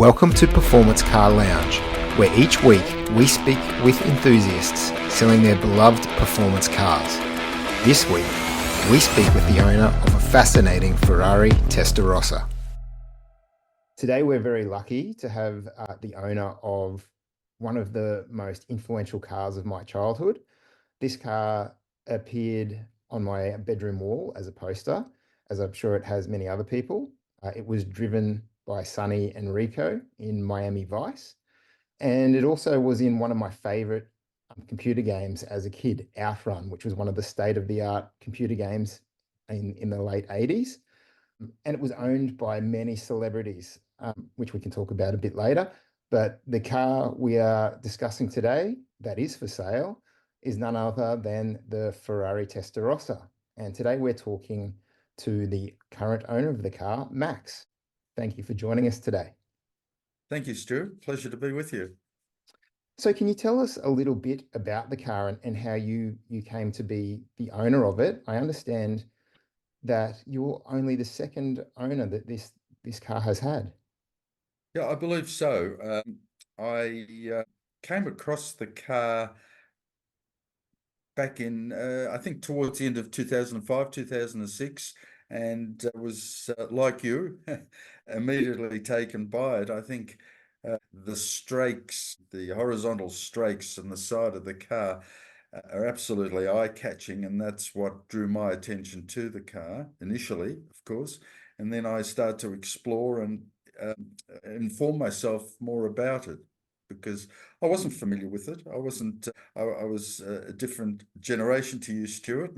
Welcome to Performance Car Lounge, where each week we speak with enthusiasts selling their beloved performance cars. This week, we speak with the owner of a fascinating Ferrari Testarossa. Today, we're very lucky to have the owner of one of the most influential cars of my childhood. This car appeared on my bedroom wall as a poster, as I'm sure it has many other people. It was driven by Sonny and Rico in Miami Vice. And it also was in one of my favorite computer games as a kid, Outrun, which was one of the state-of-the-art computer games in the late 80s. And it was owned by many celebrities, which we can talk about a bit later. But the car we are discussing today, that is for sale, is none other than the Ferrari Testarossa. And today we're talking to the current owner of the car, Max. Thank you for joining us today. Thank you, Stuart. Pleasure to be with you. So can you tell us a little bit about the car and how you came to be the owner of it? I understand that you're only the second owner that this car has had. Yeah, I believe so. I came across the car back in, I think, towards the end of 2005, 2006, and was like you, immediately taken by it. I think the strakes, the horizontal strakes on the side of the car are absolutely eye-catching, and that's what drew my attention to the car initially, of course. And then I started to explore and inform myself more about it because I wasn't familiar with it. I wasn't. I was a different generation to you, Stuart.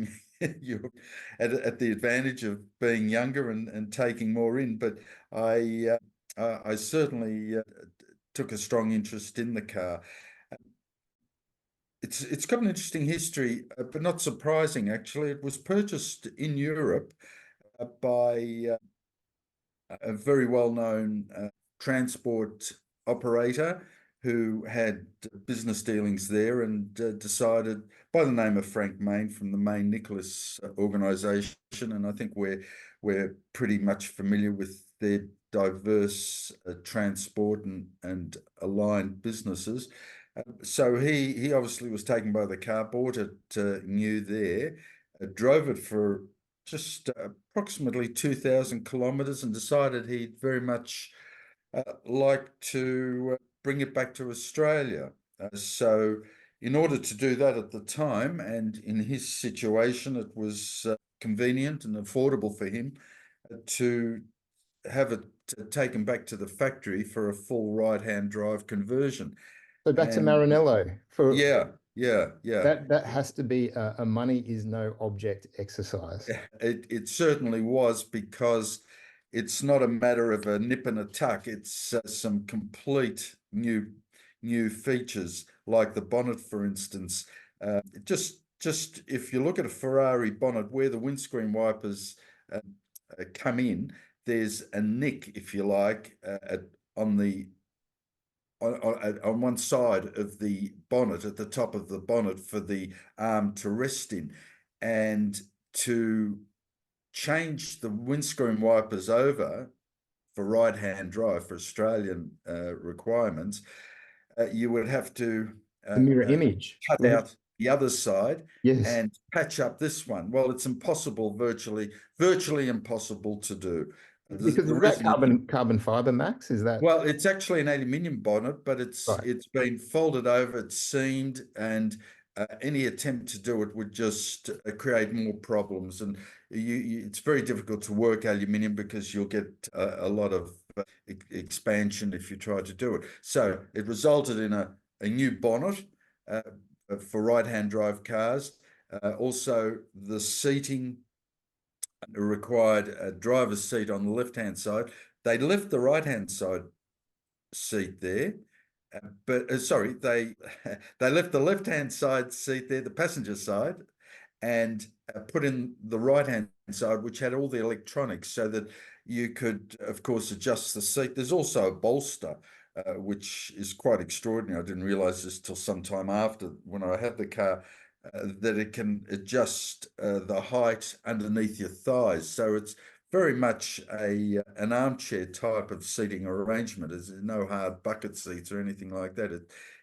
You're at the advantage of being younger and taking more in. But I certainly took a strong interest in the car. It's got an interesting history, but not surprising actually. It was purchased in Europe by a very well-known transport operator who had business dealings there and decided, by the name of Frank Main from the Main Nicholas organization, and I think we're pretty much familiar with their diverse transport and aligned businesses. So he obviously was taken by the car, bought it new there, drove it for just approximately 2,000 kilometers and decided he'd very much like to bring it back to Australia. So in order to do that at the time, and in his situation, it was convenient and affordable for him to have it taken back to the factory for a full right-hand drive conversion. So back to Maranello. Yeah. That has to be a money is no object exercise. It certainly was, because it's not a matter of a nip and a tuck. It's some complete new features, like the bonnet, for instance. Just if you look at a Ferrari bonnet, where the windscreen wipers come in, there's a nick, if you like, on one side of the bonnet, at the top of the bonnet, for the arm to rest in. And to change the windscreen wipers over for right-hand drive for Australian requirements, you would have to The mirror image. cut out the other side, Yes. and patch up this one. Well, it's impossible, virtually impossible to do. Because is that carbon fiber, Max? Is that? Well, it's actually an aluminium bonnet, but Right. it's been folded over, it's seamed, and any attempt to do it would just create more problems. And it's very difficult to work aluminium because you'll get a lot of expansion if you try to do it. So it resulted in a new bonnet for right-hand drive cars. Also, the seating required a driver's seat on the left-hand side. They left the right-hand side seat there, but sorry, they left the left-hand side seat there, the passenger side, and put in the right-hand side, which had all the electronics, so that you could, of course, adjust the seat. There's also a bolster, which is quite extraordinary. I didn't realize this till some time after, when I had the car, that it can adjust the height underneath your thighs. So it's very much an armchair type of seating arrangement. There's no hard bucket seats or anything like that.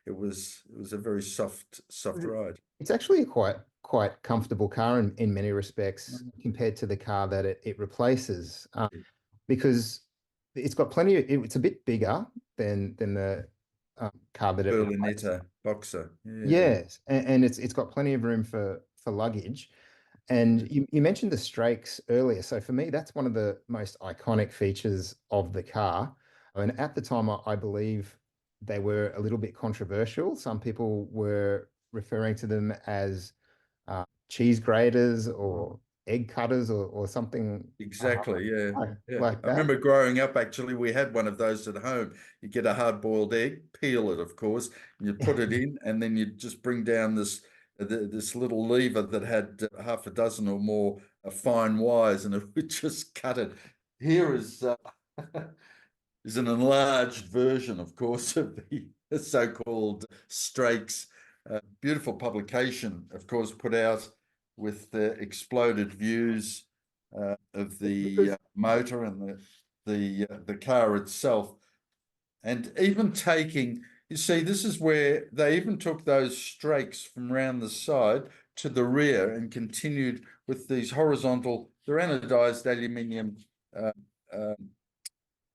It was a very soft ride. It's actually a quite comfortable car in many respects Mm. compared to the car that it replaces, because it's got plenty of, it's a bit bigger than the car that it replaced. Berlinetta Boxer. Yeah. Yes, and it's got plenty of room for luggage. And you mentioned the strakes earlier. So for me, that's one of the most iconic features of the car. And at the time, I believe they were a little bit controversial. Some people were referring to them as cheese graters or egg cutters or something Exactly. Yeah. Yeah. like I that. remember growing up, actually, we had one of those at home. You get a hard-boiled egg, peel it, of course, and you put it in, and then you just bring down this little lever that had half a dozen or more fine wires, and it would just cut it. Here is an enlarged version, of course, of the so-called strakes. Beautiful publication, of course, put out with the exploded views of the Because motor and the car itself, and even taking. You see, this is where they even took those strakes from round the side to the rear and continued with these horizontal. They're anodized aluminium uh, uh,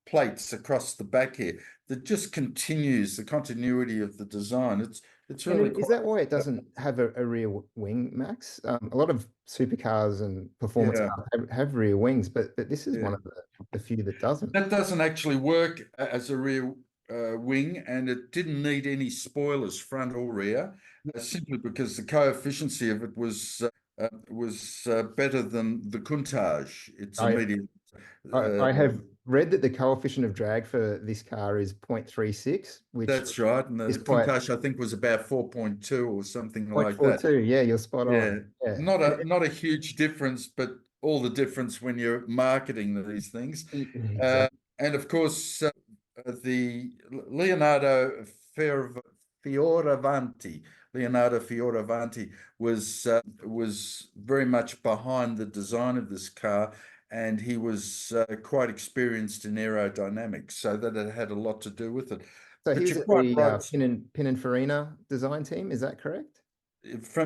plates across the back here that just continues the continuity of the design. It's And really is quite. that why it doesn't have a rear wing, Max? A lot of supercars and performance Yeah, cars have rear wings, but this is yeah. one of the few that doesn't. That doesn't actually work as a rear wing, and it didn't need any spoilers, front or rear, simply because the coefficiency of it was better than the Countach. It's I, immediate. I have read that the coefficient of drag for this car is 0.36, which That's right, and is the quite Countach I think was about 4.2 or something like that. 0.42. Yeah, you're spot Yeah, on. Yeah. not a huge difference, but all the difference when you're marketing these things. Uh, Exactly. and of course, the Leonardo Fioravanti, Leonardo Fioravanti was very much behind the design of this car, and he was quite experienced in aerodynamics, so that it had a lot to do with it. So he But was you're at quite the right. Pininfarina design team. Is that correct?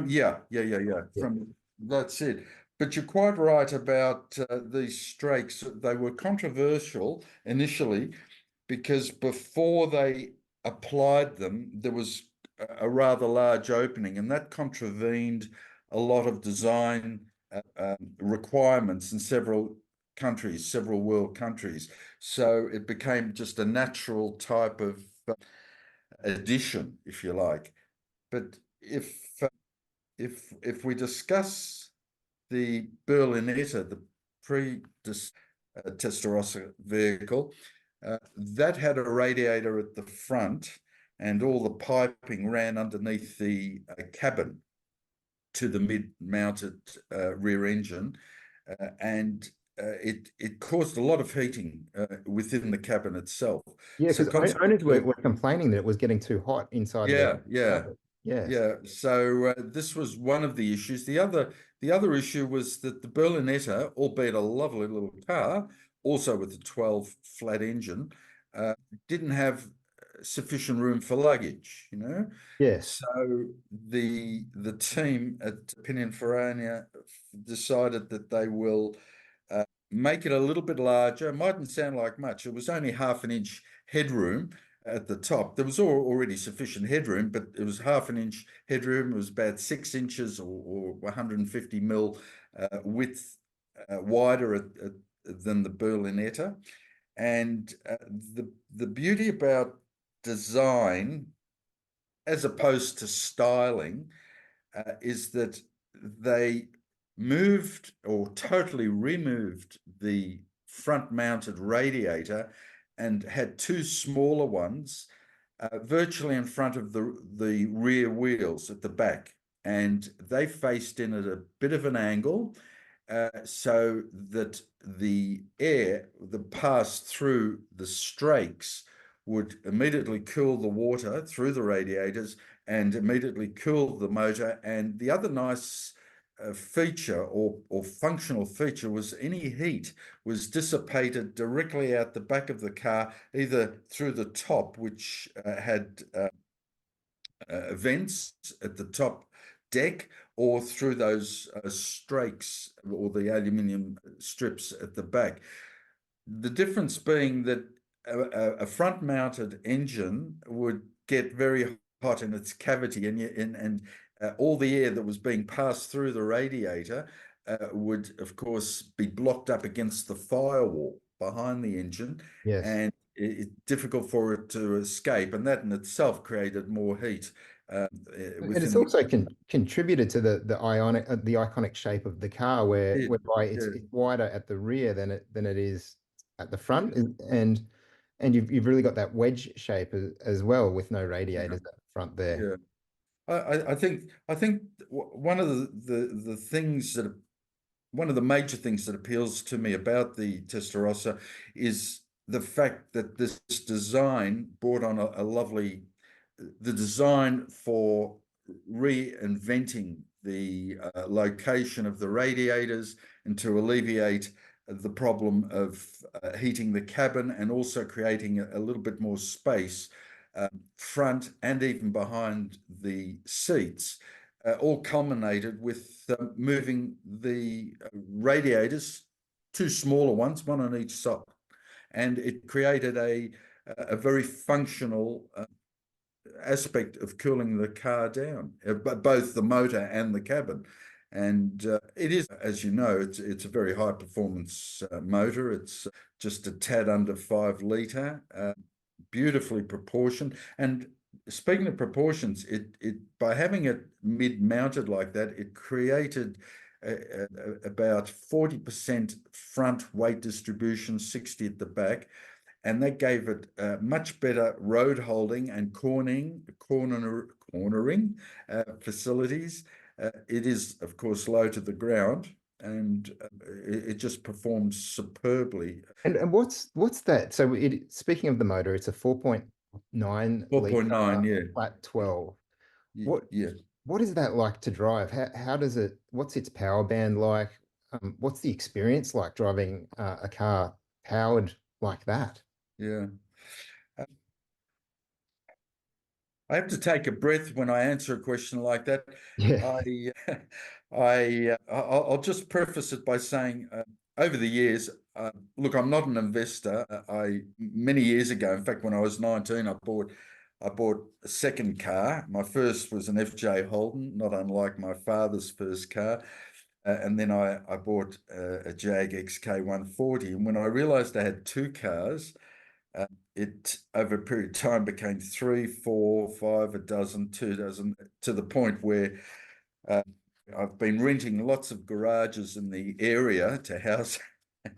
Yeah. Yeah. That's it. But you're quite right about these strakes. They were controversial initially because before they applied them, there was a rather large opening, and that contravened a lot of design requirements in several countries, several world countries. So it became just a natural type of addition, if you like. But if we discuss the Berlinetta, the pre-Testarossa vehicle, that had a radiator at the front, and all the piping ran underneath the cabin to the mid-mounted rear engine, and it caused a lot of heating within the cabin itself. Yeah, So because owners consequently, were complaining that it was getting too hot inside the yeah, yeah. cabin. Yes. Yeah, so this was one of the issues. The other issue was that the Berlinetta, albeit a lovely little car, also with a 12 flat engine, didn't have sufficient room for luggage, you know. Yes. So the team at Pininfarina decided that they will uh, make it a little bit larger. It mightn't sound like much. It was only half an inch headroom at the top. There was already sufficient headroom, but it was half an inch headroom. It was about 6 inches or 150 mil width wider than the Berlinetta. And the beauty about design, as opposed to styling, is that they moved or totally removed the front mounted radiator and had two smaller ones virtually in front of the rear wheels at the back. And they faced in at a bit of an angle so that the air that passed through the strakes would immediately cool the water through the radiators and immediately cool the motor. And the other nice feature or functional feature was any heat was dissipated directly out the back of the car, either through the top, which had vents at the top deck, or through those strakes or the aluminium strips at the back. The difference being that a front-mounted engine would get very hot in its cavity, and all the air that was being passed through the radiator would, of course, be blocked up against the firewall behind the engine, Yes. and it's difficult for it to escape, and that in itself created more heat And it's within the also contributed to the iconic shape of the car, yeah, whereby it's yeah, wider at the rear than it is at the front, yeah, and you've really got that wedge shape as well, with no yeah, radiators at the front there. yeah. I think one of the things that one of the major things that appeals to me about the Testarossa is the fact that this design brought on a lovely the design for reinventing the location of the radiators and to alleviate the problem of heating the cabin, and also creating a little bit more space front and even behind the seats, all culminated with moving the radiators, two smaller ones, one on each side. And it created a very functional aspect of cooling the car down, both the motor and the cabin. And it is, as you know, it's a very high performance motor. It's just a tad under 5 litre, beautifully proportioned. And speaking of proportions, it by having it mid-mounted like that, it created about 40% front weight distribution, 60 at the back, and that gave it much better road holding and cornering facilities. It is, of course, low to the ground, and it just performs superbly. And what's that? So speaking of the motor, it's a 4.9 liter 4.9, yeah, flat 12. What yeah. what is that like to drive? How does what's its power band like? What's the experience like driving a car powered like that? Yeah. I have to take a breath when I answer a question like that. Yeah. I, I'll just preface it by saying, over the years, look, I'm not an investor. Many years ago, in fact, when I was 19, I bought a second car. My first was an FJ Holden, not unlike my father's first car. And then I bought a Jag XK 140. And when I realized I had two cars, it over a period of time became three, four, five, a dozen, 2 dozen, to the point where uh, I've been renting lots of garages in the area to house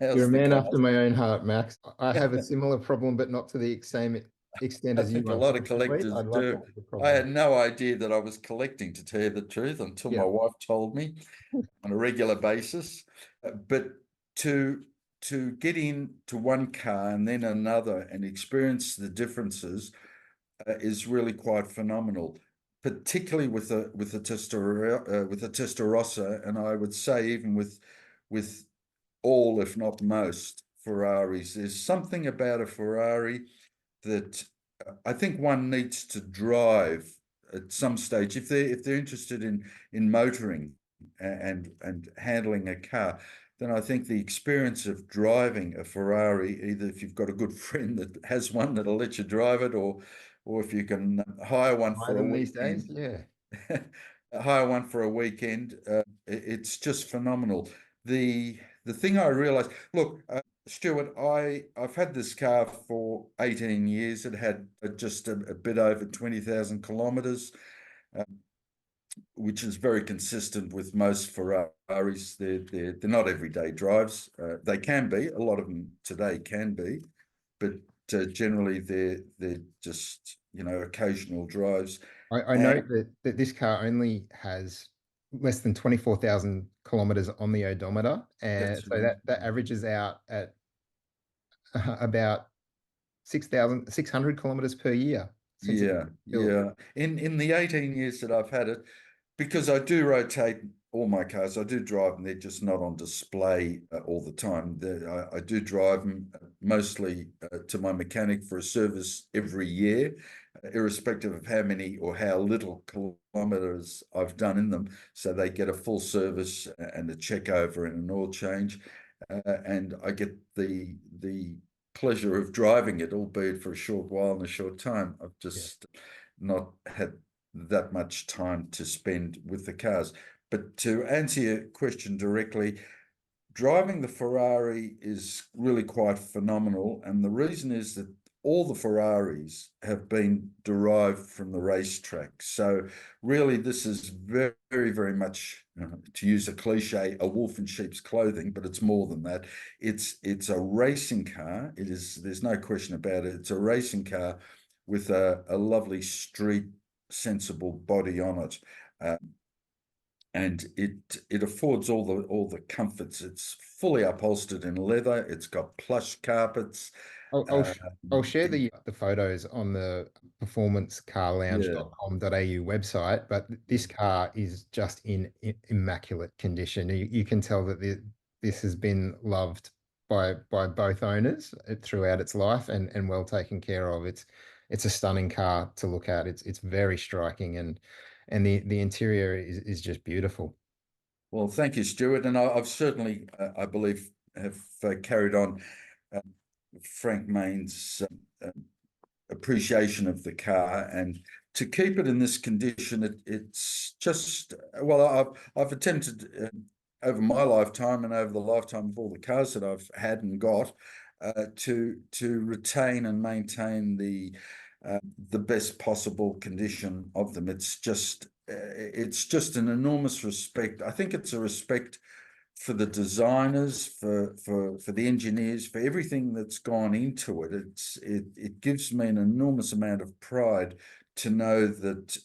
You're a the man after cars. my own heart, Max. I have a similar problem, but not to the same extent I as you, think a lot of unfortunately. collectors I'd love to do. have the I problem. had no idea that I was collecting, to tell you the truth, until my Yeah. wife told me on a regular basis. But to get into one car and then another and experience the differences is really quite phenomenal, particularly with the Testarossa, and I would say even with all, if not most, Ferraris. There's something about a Ferrari that I think one needs to drive at some stage if they're interested in motoring and handling a car. Then I think the experience of driving a Ferrari, either if you've got a good friend that has one that'll let you drive it, or if you can hire one Buy for a them these days. weekend, Yeah. hire one for a weekend, it's just phenomenal. The thing I realized, look, Stuart, I've had this car for 18 years. It had just a bit over 20,000 kilometers, uh, which is very consistent with most Ferraris. They're not everyday drives. They can be. A lot of them today can be, but generally they're just occasional drives. I And note that this car only has less than 24,000 kilometers on the odometer. And that's so right. that averages out at about 6,600 kilometers per year since it's Yeah, built. yeah. In the 18 years that I've had it, because I do rotate all my cars, I do drive them. They're just not on display all the time. I do drive them mostly to my mechanic for a service every year, irrespective of how many or how little kilometers I've done in them. So they get a full service and a check over and an oil change. And I get the pleasure of driving it, albeit for a short while and a short time. I've just not had that much time to spend with the cars. But to answer your question directly, driving the Ferrari is really quite phenomenal. And the reason is that all the Ferraris have been derived from the racetrack. So really, this is very, very much, to use a cliche, a wolf in sheep's clothing, but it's more than that. It's a racing car. It is, there's no question about it. It's a racing car with a lovely street sensible body on it. And it affords all the comforts. It's fully upholstered in leather. It's got plush carpets. I'll, I'll, sh- I'll share The the photos on the yeah, performancecarlounge.com.au website, but this car is just in immaculate condition. You can tell that this has been loved by both owners throughout its life and well taken care of. It's a stunning car to look at. It's very striking and the interior is just beautiful. well, thank you, Stuart. And I've certainly, I believe, have carried on uh, Frank Main's appreciation of the car, and to keep it in this condition, it's just, well, I've attempted over my lifetime and over the lifetime of all the cars that I've had and got to retain and maintain the best possible condition of them. It's just an enormous respect. I think it's a respect for the designers, for the engineers, for everything that's gone into it. It gives me an enormous amount of pride to know that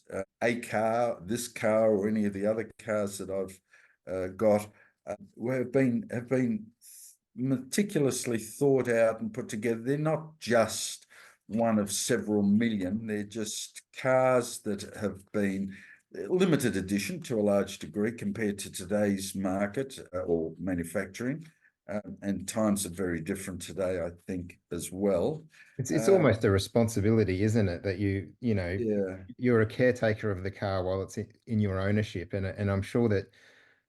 this car, or any of the other cars that I've got, have been meticulously thought out and put together. They're not just one of several million. They're just cars that have been limited edition to a large degree compared to today's market or manufacturing. And times are very different today, I think, as well. It's almost a responsibility, isn't it, that Yeah, you're a caretaker of the car while it's in your ownership, and I'm sure that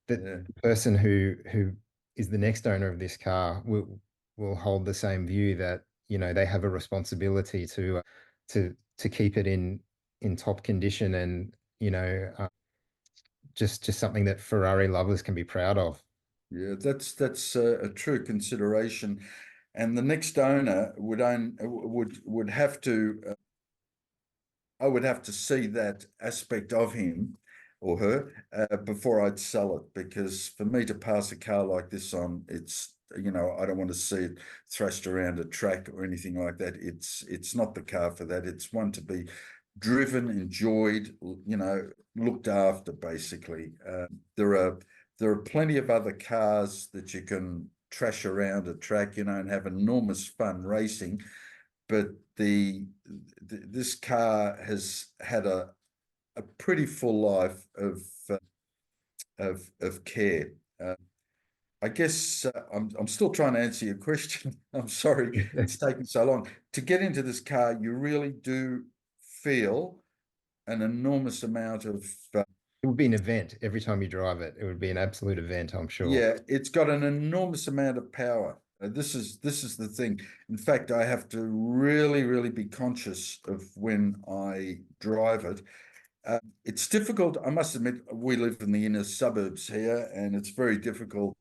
yeah. the person who is the next owner of this car will hold the same view that they have a responsibility to keep it in top condition and just something that Ferrari lovers can be proud of. Yeah, that's a true consideration, and the next owner would have to. I would have to see that aspect of him or her before I'd sell it, because for me to pass a car like this on, I don't want to see it thrashed around a track or anything like that. It's not the car for that. It's one to be driven, enjoyed, looked after, basically. There are plenty of other cars that you can trash around a track, and have enormous fun racing. But this car has had a pretty full life of care. I guess I'm still trying to answer your question. I'm sorry it's taken so long. To get into this car, you really do feel an enormous amount of It would be an event every time you drive it. It would be an absolute event, I'm sure. yeah, it's got an enormous amount of power. This is the thing. In fact, I have to really, really be conscious of when I drive it. It's difficult. I must admit, we live in the inner suburbs here, and it's very difficult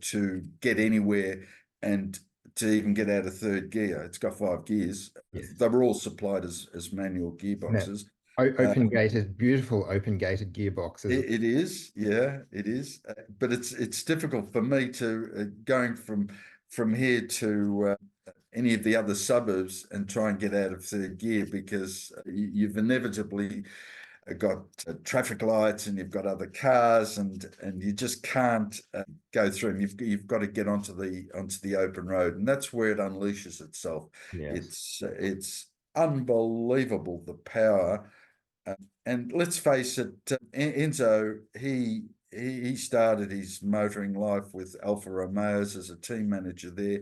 to get anywhere and to even get out of third gear. It's got 5 gears. Yes. They were all supplied as manual No. gearboxes. Open gated, beautiful open gated gearboxes. It is, yeah, it is. But it's difficult for me to going from here to any of the other suburbs and try and get out of third gear, because you've inevitably got traffic lights, and you've got other cars, and you just can't go through them. You've got to get onto the open road, and that's where it unleashes itself. Yes. It's unbelievable, the power. And let's face it, Enzo, he started his motoring life with Alfa Romeos as a team manager there.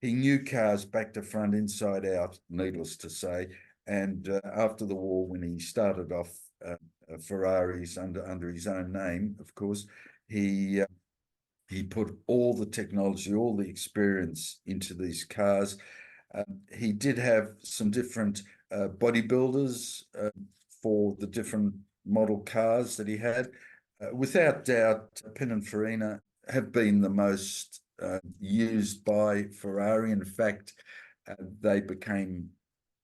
He knew cars back to front, inside out, needless to say. And after the war, when he started off Ferraris under his own name, of course, he put all the technology, all the experience into these cars. He did have some different bodybuilders for the different model cars that he had. Without doubt, Pininfarina have been the most used by Ferrari. In fact, they became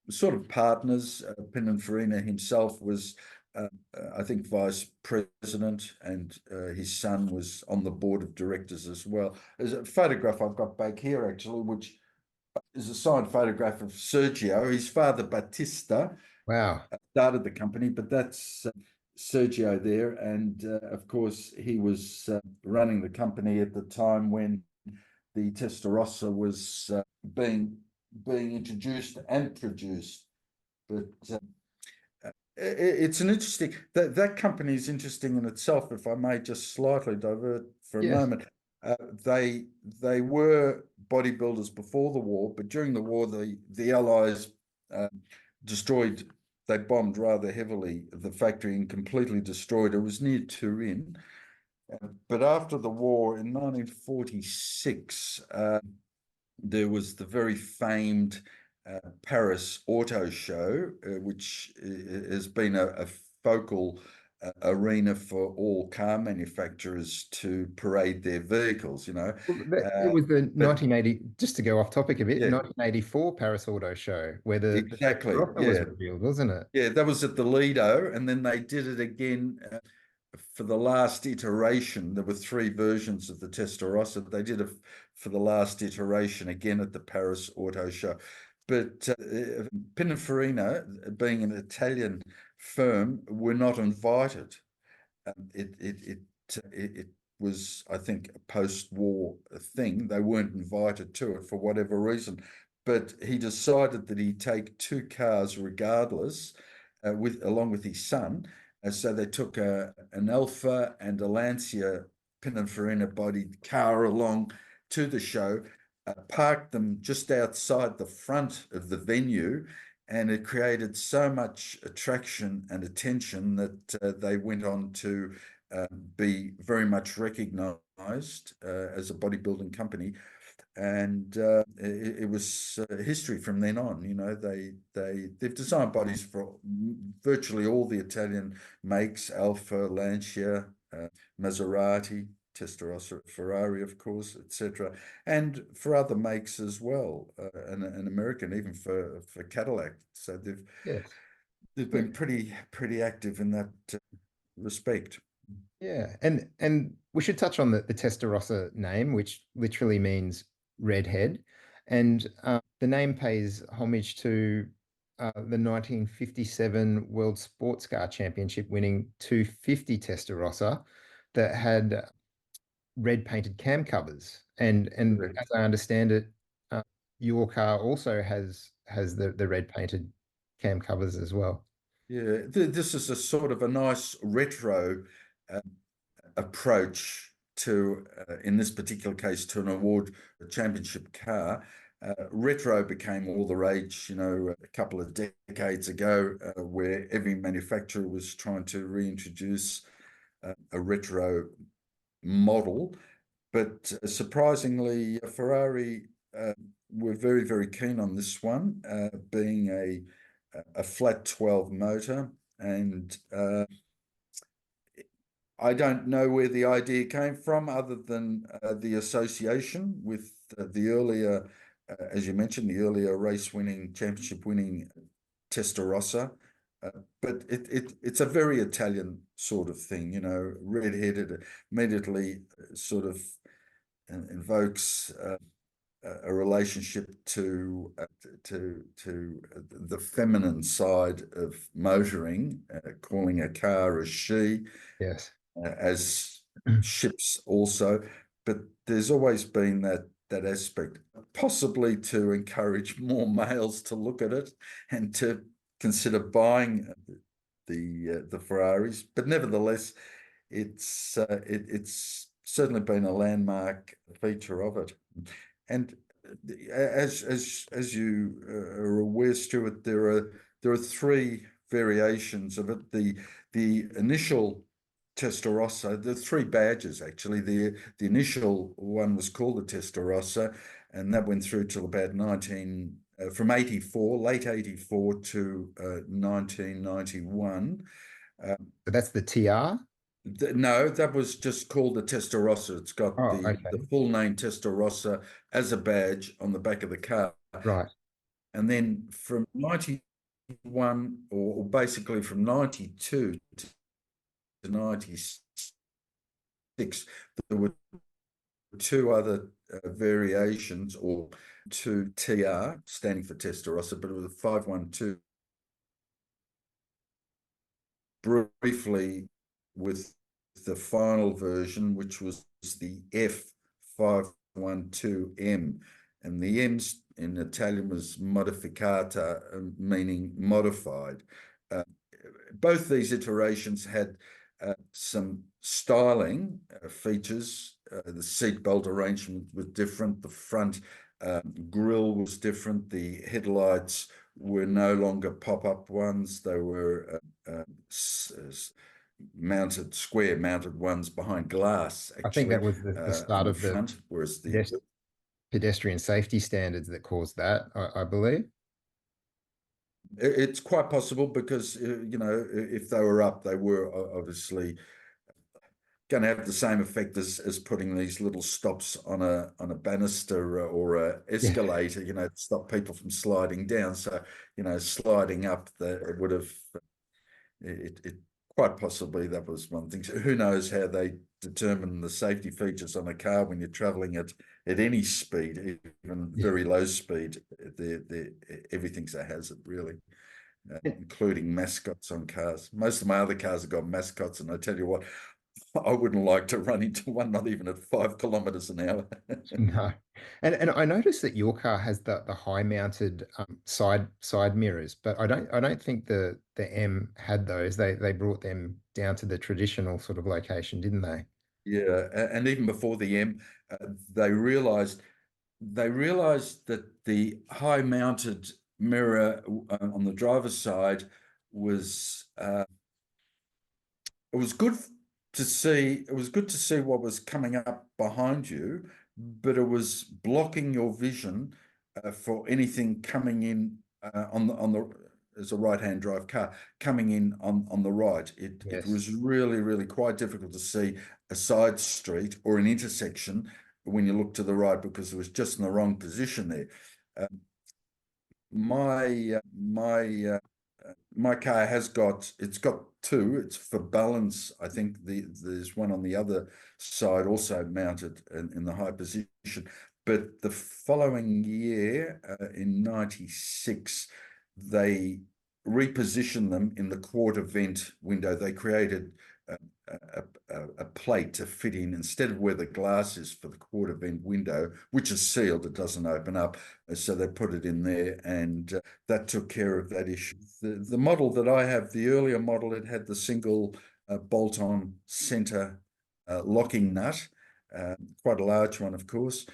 sort of partners. Pininfarina himself was, I think, vice president, and his son was on the board of directors as well. There's a photograph I've got back here, actually, which is a signed photograph of Sergio. His father, Battista, Wow. started the company, but that's Sergio there. And of course, he was running the company at the time when the Testarossa was being introduced and produced. But it's an interesting, that company is interesting in itself, if I may just slightly divert for a Yes. moment. They were bodybuilders before the war, but during the war, the Allies destroyed, they bombed rather heavily the factory and completely destroyed it. It was near Turin. But after the war in 1946, there was the very famed Paris Auto Show, which has been a focal arena for all car manufacturers to parade their vehicles, you know. It was the But 1980, just to go off topic a bit, yeah, 1984 Paris Auto Show, where the exactly. Testarossa was Yeah. revealed, wasn't it? Yeah, that was at the Lido, and then they did it again for the last iteration. There were three versions of the Testarossa. They did it for the last iteration again at the Paris Auto Show. But Pininfarina, being an Italian firm, were not invited. It was, I think, a post-war thing. They weren't invited to it for whatever reason. But he decided that he'd take two cars regardless, along with his son. So they took an Alfa and a Lancia Pininfarina bodied car along to the show, parked them just outside the front of the venue, and it created so much attraction and attention that they went on to be very much recognised as a bodybuilding company. And it was history from then on. You know, they've designed bodies for virtually all the Italian makes: Alfa, Lancia, Maserati, Testarossa, Ferrari, of course, etc., and for other makes as well, and American, even for Cadillac. So Yes. they've Yeah. been pretty active in that respect. Yeah. And we should touch on the Testarossa name, which literally means redhead. And the name pays homage to the 1957 World Sports Car Championship winning 250 Testarossa that had red painted cam covers. And Correct. as I understand it, your car also has the red painted cam covers as well. Yeah, this is a sort of a nice retro uh, approach to, in this particular case, to an award, a championship car. Retro became all the rage, you know, a couple of decades ago, where every manufacturer was trying to reintroduce a retro model. But surprisingly, Ferrari were very, very keen on this one, being a flat 12 motor. And I don't know where the idea came from, other than the association with the earlier, as you mentioned, the earlier race-winning, championship-winning Testarossa. But it's a very Italian sort of thing, you know, red-headed, immediately sort of invokes a relationship to the feminine side of motoring, calling a car a she, Yes. as ships also. But there's always been that aspect, possibly to encourage more males to look at it and to consider buying the Ferraris. But nevertheless, it's certainly been a landmark feature of it. And as you are aware, Stuart, there are three variations of it. The initial Testarossa, the three badges actually. The initial one was called the Testarossa, and that went through till about from 84, late 84 to 1991. But that's the TR? No, that was just called the Testarossa. It's got Oh, the okay. full name Testarossa as a badge on the back of the car. Right. And then from 91, or basically from 92 to 96, there were two other variations, or two TR, standing for Testarossa, but it was a 512 briefly, with the final version, which was the F512M. And the M's in Italian was modificata, meaning modified. Both these iterations had some styling features. The seatbelt arrangement was different. The front grille was different. The headlights were no longer pop-up ones. They were square mounted ones behind glass, I think actually, that was the on start the of the front, whereas the pedes- pedestrian safety standards that caused that, I believe. it's quite possible, because if they were up, they were obviously going to have the same effect as putting these little stops on a banister or a Yeah. escalator, to stop people from sliding down. So, sliding up, it would have it quite possibly, that was one thing. So who knows how they determine the safety features on a car when you're traveling at any speed, even Yeah. very low speed. Everything's a hazard, really. Including mascots on cars. Most of my other cars have got mascots, and I tell you what, I wouldn't like to run into one, not even at 5 kilometers an hour. No. And I noticed that your car has the high mounted side mirrors, but I don't think the M had those. They brought them down to the traditional sort of location, didn't they? Yeah, and even before the M, uh, they realized that the high mounted mirror on the driver's side was it was good to see. It was good to see what was coming up behind you, but it was blocking your vision for anything coming in on the as a right-hand drive car coming in on the right. It Yes. was really quite difficult to see a side street or an intersection when you look to the right, because it was just in the wrong position there. My car it's got two. It's for balance. I think there's one on the other side also mounted in the high position. But the following year, in 96, they repositioned them in the quarter vent window. They created a plate to fit in instead of where the glass is for the quarter vent window, which is sealed, it doesn't open up. So they put it in there, and that took care of that issue. The model that I have, the earlier model, it had the single bolt-on center locking nut, quite a large one, of course.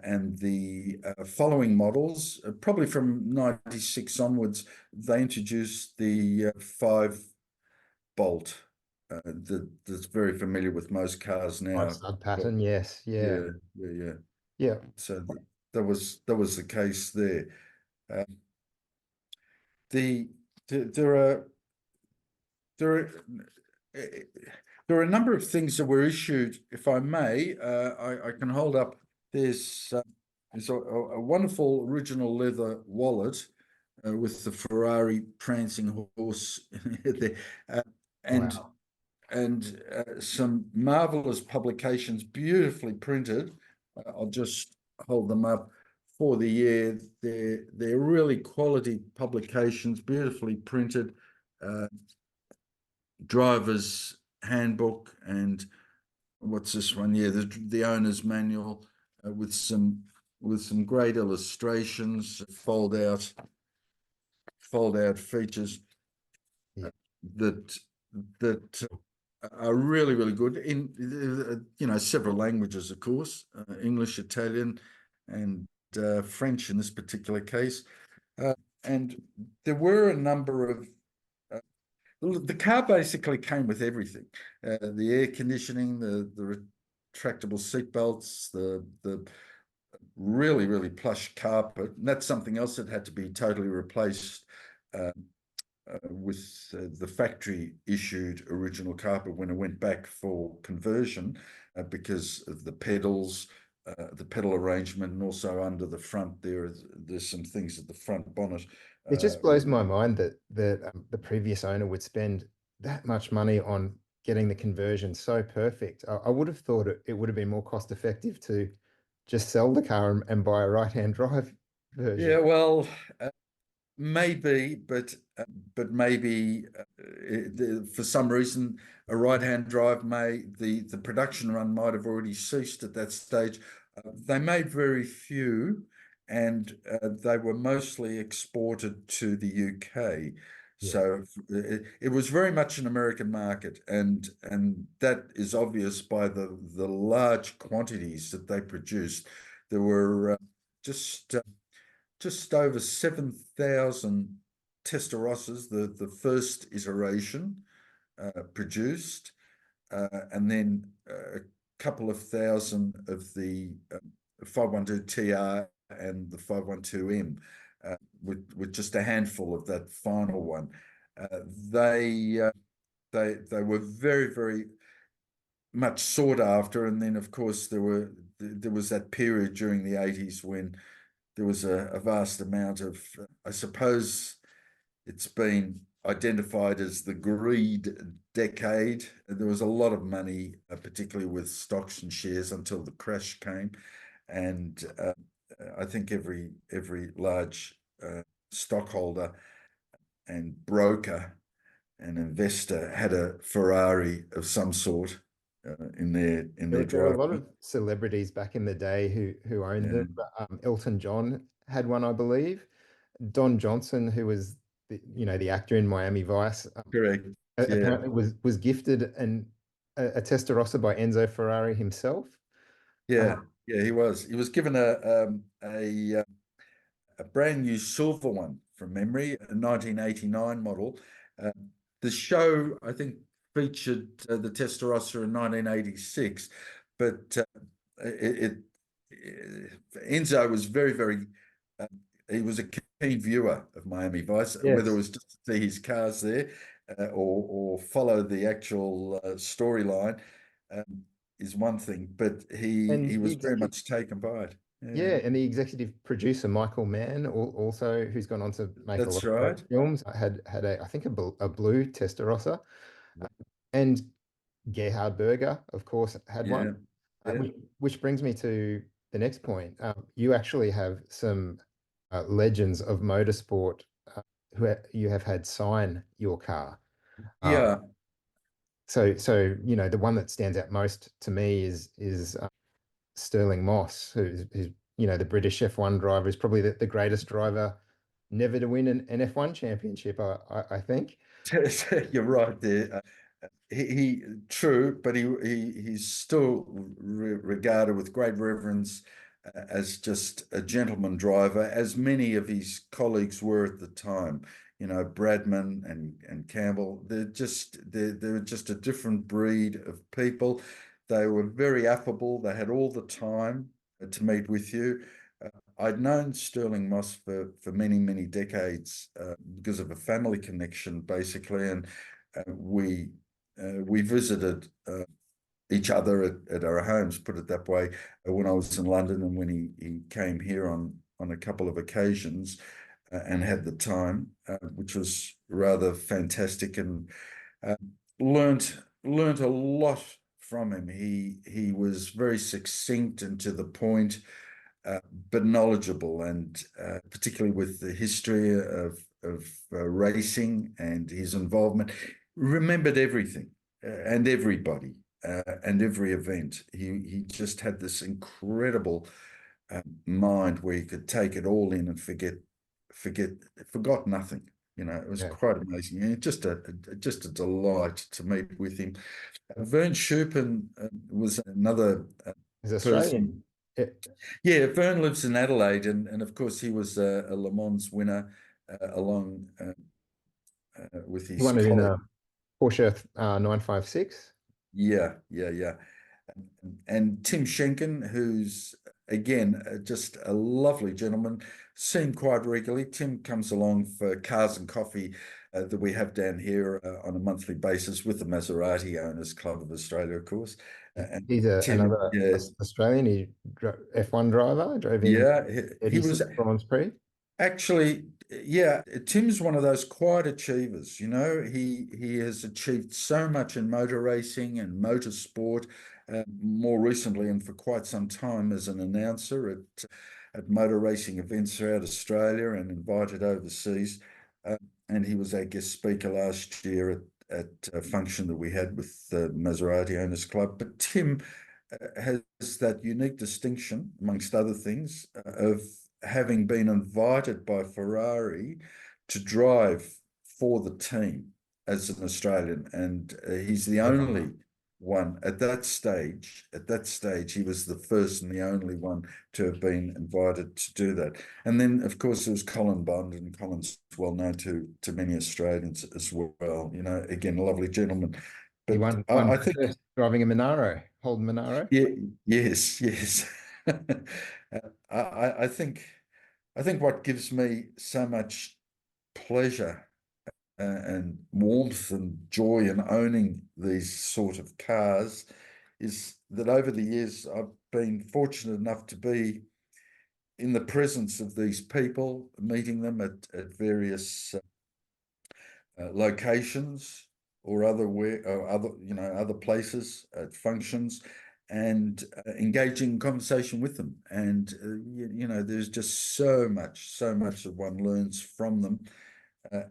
And the following models, probably from 96 onwards, they introduced the 5 bolt that's very familiar with most cars Five now. stud pattern, yes. Yeah. Yeah. Yeah. So that was the case there. Uh, the there are there are there are a number of things that were issued. If I may, I can hold up. There's a wonderful original leather wallet with the Ferrari prancing horse there, and Wow. some marvelous publications, beautifully printed. I'll just hold them up for the year. They're really quality publications, beautifully printed. Driver's handbook, and what's this one? Yeah, the owner's manual with some great illustrations, fold out features Yeah. that that are really, really good in, several languages, of course, English, Italian, and French in this particular case. And there were a number of, the car basically came with everything, the air conditioning, the retractable seat belts, the really, really plush carpet. And that's something else that had to be totally replaced with the factory issued original carpet when it went back for conversion because of the pedals, the pedal arrangement, and also under the front there's some things at the front bonnet. It just blows my mind that the previous owner would spend that much money on getting the conversion so perfect. I would have thought it would have been more cost effective to just sell the car and buy a right-hand drive version. Yeah, well, maybe, but maybe for some reason a right-hand drive the production run might have already ceased at that stage. They made very few, and they were mostly exported to the UK. Yeah. So it was very much an American market, and that is obvious by the large quantities that they produced. There were just over 7,000 Testarossas, the first iteration produced, and then a couple of thousand of the 512 TR and the 512M, with just a handful of that final one. They were very, very much sought after, and then of course there was that period during the 80s when there was a vast amount of, I suppose it's been identified as the greed decade. There was a lot of money, particularly with stocks and shares, until the crash came. And I think every large stockholder and broker and investor had a Ferrari of some sort in their There were a lot driveway. of celebrities back in the day who owned Yeah, them. Elton John had one, I believe. Don Johnson, who was the actor in Miami Vice, correct. Yeah. apparently was gifted a Testarossa by Enzo Ferrari himself. Yeah, yeah, he was. He was given a brand new silver one from memory, a 1989 model. Uh, the show, I think, featured the Testarossa in 1986, but Enzo was very, very. Uh, he was a keen viewer of Miami Vice, whether it Yes. was just to see his cars there or follow the actual storyline. Um, is one thing, but he And the was very executive, much taken by it. Yeah, yeah, and the executive producer Michael Mann, also who's gone on to make a lot that's of great right. films, had I think a blue Testarossa, and Gerhard Berger, of course, had one. Yeah, yeah, Which brings me to the next point. You actually have some legends of motorsport you have had sign your car. yeah. So the one that stands out most to me is Sterling Moss, who's the British F1 driver, is probably the greatest driver never to win an F1 championship, I think. You're right there. He true, but he's still regarded with great reverence as just a gentleman driver, as many of his colleagues were at the time. You know, Bradman and Campbell. They're just a different breed of people. They were very affable. They had all the time to meet with you. I'd known Sterling Moss for many, many decades because of a family connection, basically, and we visited each other at our homes, put it that way, when I was in London and when he came here on a couple of occasions and had the time, which was rather fantastic, and uh, learnt a lot from him. He was very succinct and to the point, but knowledgeable, and particularly with the history of racing and his involvement, remembered everything and everybody and every event. He just had this incredible mind where he could take it all in and forgot nothing. It was Yeah. quite amazing. And just a delight to meet with him. Vern Schuppan was another He's Australian. person. Yeah. Yeah, Vern lives in Adelaide, and of course he was a Le Mans winner along with He his won it in colleague. a Porsche 956. Yeah. And Tim Schenken, who's again just a lovely gentleman, seen quite regularly. Tim comes along for cars and coffee that we have down here on a monthly basis with the Maserati Owners Club of Australia, of course. And He's Tim, another yeah, Australian. He F1 driver, drove in yeah, he was 86 Grand Prix. actually, yeah, Tim's one of those quiet achievers. He has achieved so much in motor racing and motorsport, more recently and for quite some time as an announcer at motor racing events throughout Australia and invited overseas. Uh, and he was our guest speaker last year at a function that we had with the Maserati Owners Club. But Tim has that unique distinction, amongst other things, of having been invited by Ferrari to drive for the team as an Australian, and he's the Wow. only one at that stage. At that stage, he was the first and the only one to have been invited to do that. And then, of course, there was Colin Bond, and Colin's well known to many Australians as well. Again, a lovely gentleman. He But won I think, first driving a Monaro, Holden Monaro. yeah, yes. I think what gives me so much pleasure and warmth and joy in owning these sort of cars is that over the years I've been fortunate enough to be in the presence of these people, meeting them at various locations or other places at functions, and engaging in conversation with them. And there's just so much that one learns from them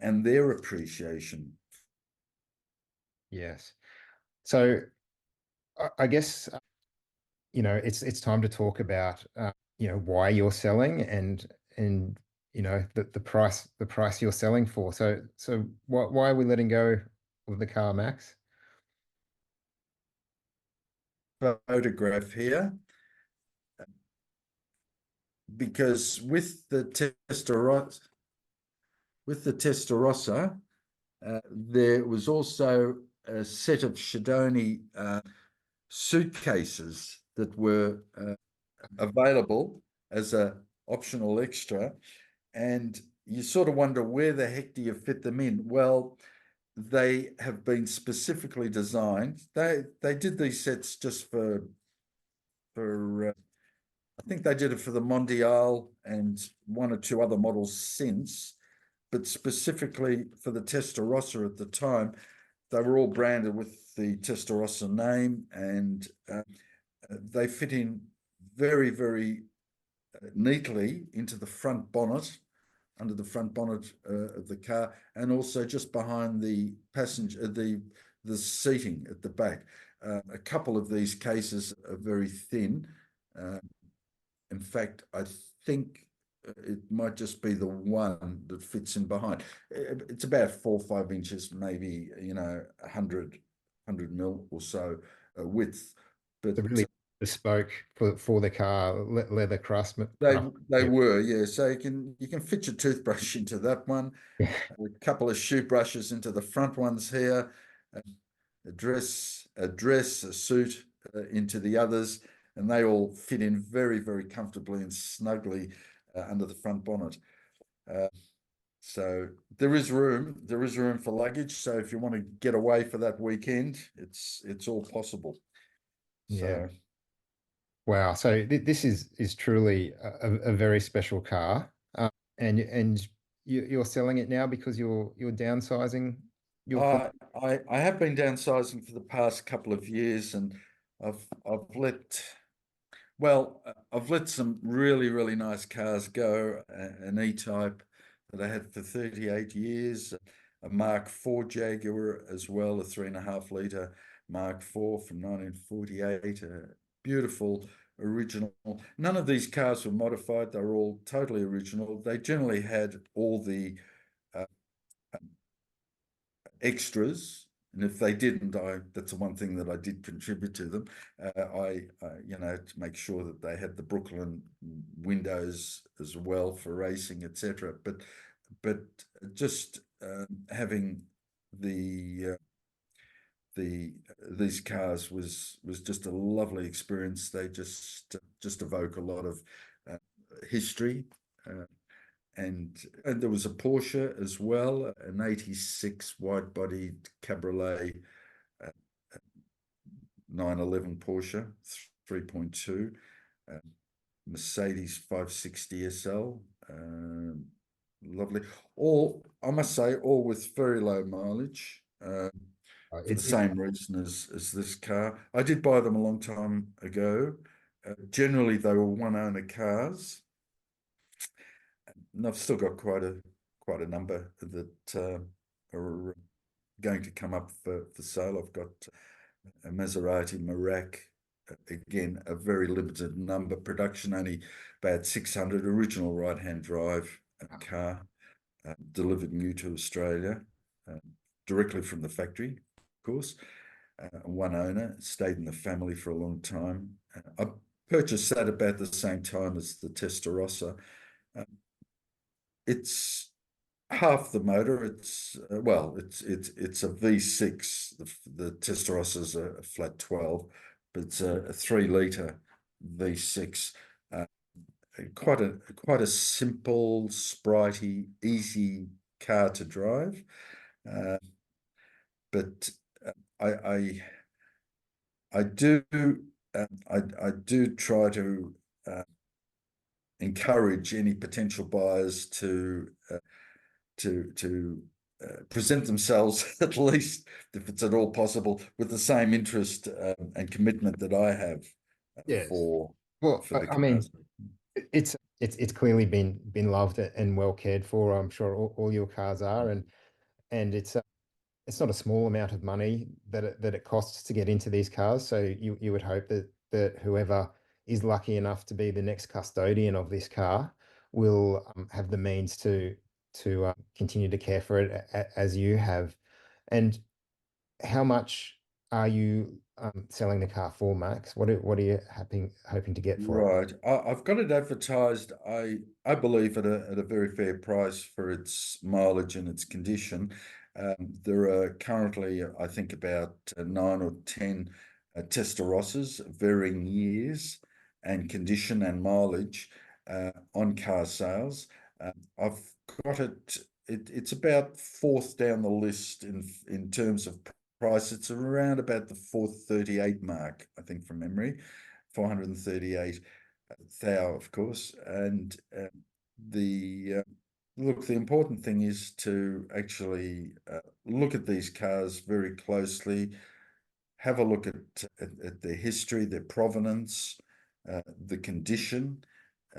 and their appreciation. Yes. So I guess it's time to talk about why you're selling and the price you're selling for. So why are we letting go of the car, Max? Photograph here, because with the Testarossa, there was also a set of Shidoni suitcases that were available as a optional extra, and you sort of wonder, where the heck do you fit them in? Well, they have been specifically designed. They did these sets just for I think they did it for the Mondial and one or two other models since, but specifically for the Testarossa at the time, they were all branded with the Testarossa name, and they fit in very, very neatly into the front bonnet, under the front bonnet of the car, and also just behind the passenger, the seating at the back. A couple of these cases are very thin. In fact, I think it might just be the one that fits in behind. It's about 4 or 5 inches, maybe 100 mil or so width, but It's a really bespoke for the car, leather craftsman. they were, yeah. So you can fit your toothbrush into that one, a couple of shoe brushes into the front ones here, a suit into the others, and they all fit in very, very comfortably and snugly under the front bonnet. So there is room. There is room for luggage. So if you want to get away for that weekend, it's all possible. Yeah. So Wow. So this is truly a very special car, and you're selling it now because you're downsizing your fleet. I have been downsizing for the past couple of years, and I've let I've let some really, really nice cars go. An E-Type that I had for 38 years, a Mark IV Jaguar as well, a 3.5 litre Mark IV from 1948, a beautiful original. None of these cars were modified. They were all totally original. They generally had all the uh, extras. And if they didn't, that's the one thing that I did contribute to them. To make sure that they had the Brooklyn windows as well for racing, etc. But just having the these cars was just a lovely experience. They just evoke a lot of history. And there was a Porsche as well, an 86 wide-bodied Cabriolet 911 Porsche 3.2, Mercedes 560 SL, lovely. All, I must say, all with very low mileage, for the same reason as this car. I did buy them a long time ago. Generally, they were one-owner cars. And I've still got quite a number that are going to come up for sale. I've got a Maserati Merak, again, a very limited number, production only about 600, original right-hand drive car, delivered new to Australia, directly from the factory, of course. One owner, stayed in the family for a long time. I purchased that about the same time as the Testarossa. It's half the motor. It's it's a V6. The Testarossa is a flat 12, but it's a 3 litre V6. Quite a simple, spritey, easy car to drive. But I do I do try to encourage any potential buyers to present themselves, at least if it's at all possible, with the same interest and commitment that I have Yes. for Well, the I mean, cars. it's clearly been loved and well cared for. I'm sure all your cars are, and it's not a small amount of money that it costs to get into these cars. So you would hope that whoever is lucky enough to be the next custodian of this car will have the means to continue to care for it as you have. And how much are you selling the car for, Max? What are you hoping to get for it? Right. I've got it advertised, I believe, at a very fair price for its mileage and its condition. There are currently, I think, about 9 or 10 Testarossas, varying years and condition and mileage, on car sales. I've got it's about fourth down the list in terms of price. It's around about the 438 mark, I think, from memory. 438 thou, of course. And the look, the important thing is to actually look at these cars very closely, have a look at their history, their provenance, the condition.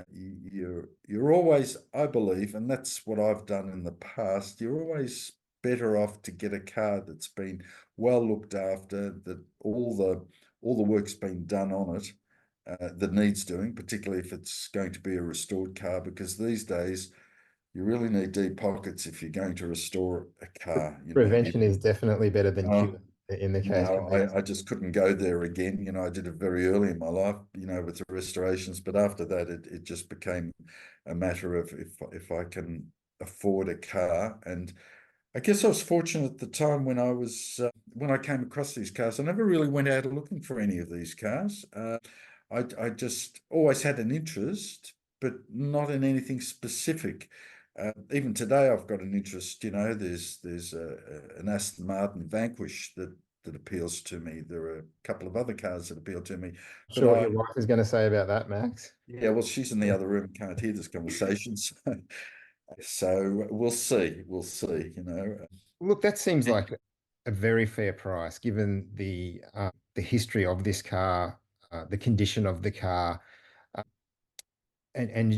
You're always, I believe, and that's what I've done in the past, you're always better off to get a car that's been well looked after, that all the work's been done on it, that needs doing, particularly if it's going to be a restored car, because these days you really need deep pockets if you're going to restore a car. Prevention is definitely better than Uh, cure in the case of no, these. I just couldn't go there again. I did it very early in my life, with the restorations, but after that, it just became a matter of if I can afford a car. And I guess I was fortunate at the time when I came across these cars. I never really went out looking for any of these cars. I just always had an interest, but not in anything specific. Even today, I've got an interest. There's an Aston Martin Vanquish that appeals to me. There are a couple of other cars that appeal to me, but Sure what your wife is going to say about that, Max. yeah, well, she's in the other room, can't hear this conversation, so we'll see. We'll see. Look, that seems like a very fair price given the history of this car, the condition of the car, uh, and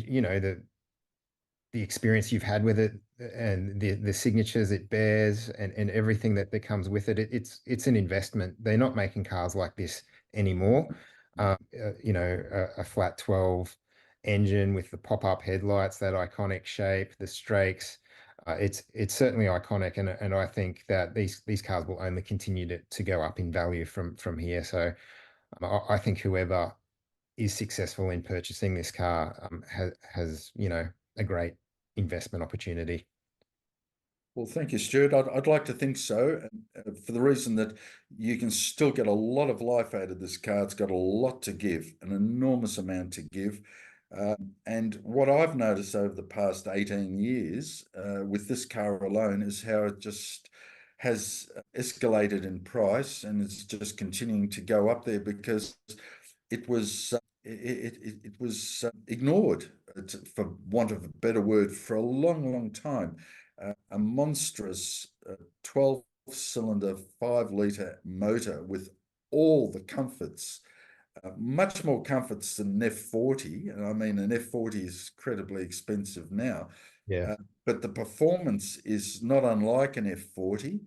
the experience you've had with it and the signatures it bears and everything that comes with it. It's an investment. They're not making cars like this anymore. A flat 12 engine with the pop-up headlights, that iconic shape, the strakes. It's certainly iconic, and I think that these cars will only continue to go up in value from here. So I think whoever is successful in purchasing this car has a great investment opportunity. Well, thank you, Stuart. I'd like to think so, for the reason that you can still get a lot of life out of this car. It's got a lot to give, an enormous amount to give. And what I've noticed over the past 18 years with this car alone is how it just has escalated in price, and it's just continuing to go up there because it was it was ignored, for want of a better word, for a long, long time. A monstrous 12-cylinder 5-litre motor with all the comforts, much more comforts than an F40. And I mean, an F40 is incredibly expensive now, Yeah. but the performance is not unlike an F40.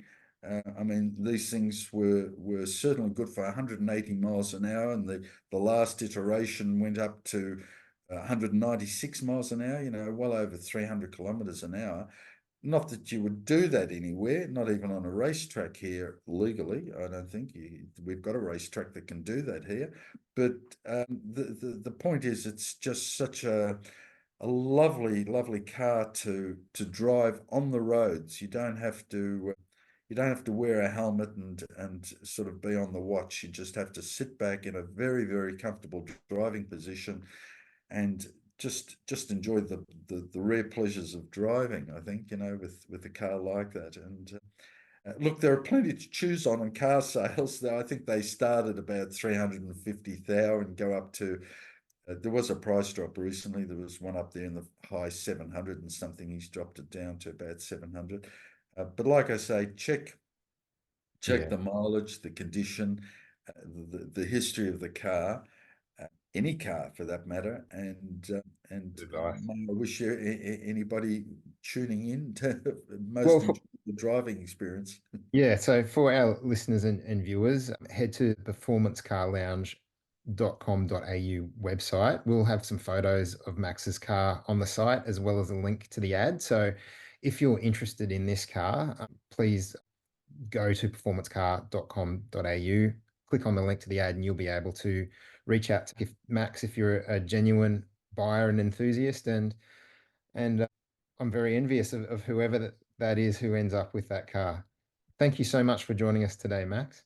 I mean, these things were certainly good for 180 miles an hour, and the last iteration went up to 196 miles an hour, well over 300 kilometers an hour. Not that you would do that anywhere, not even on a racetrack here legally. I don't think we've got a racetrack that can do that here. But the point is, it's just such a lovely, lovely car to drive on the roads. You don't have to wear a helmet and sort of be on the watch. You just have to sit back in a very, very comfortable driving position and just enjoy the rare pleasures of driving, I think, with a car like that. And look, there are plenty to choose on in car sales. I think they start at about 350,000 and go up to, there was a price drop recently. There was one up there in the high 700 and something. He's dropped it down to about 700. But like I say, check Yeah. the mileage, the condition, the history of the car, any car for that matter, and Advice. I wish you anybody tuning in to Well, most enjoy the driving experience. yeah, so for our listeners and viewers, head to performancecarlounge.com.au website. We'll have some photos of Max's car on the site as well as a link to the ad. So if you're interested in this car, please go to performancecar.com.au, click on the link to the ad, and you'll be able to reach out to Max if you're a genuine buyer and enthusiast. And I'm very envious of whoever that is who ends up with that car. Thank you so much for joining us today, Max.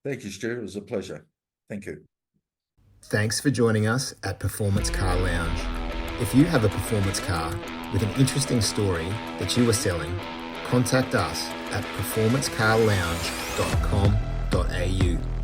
Thank you, Stuart. It was a pleasure. Thank you. Thanks for joining us at Performance Car Lounge. If you have a performance car with an interesting story that you are selling, contact us at performancecarlounge.com.au.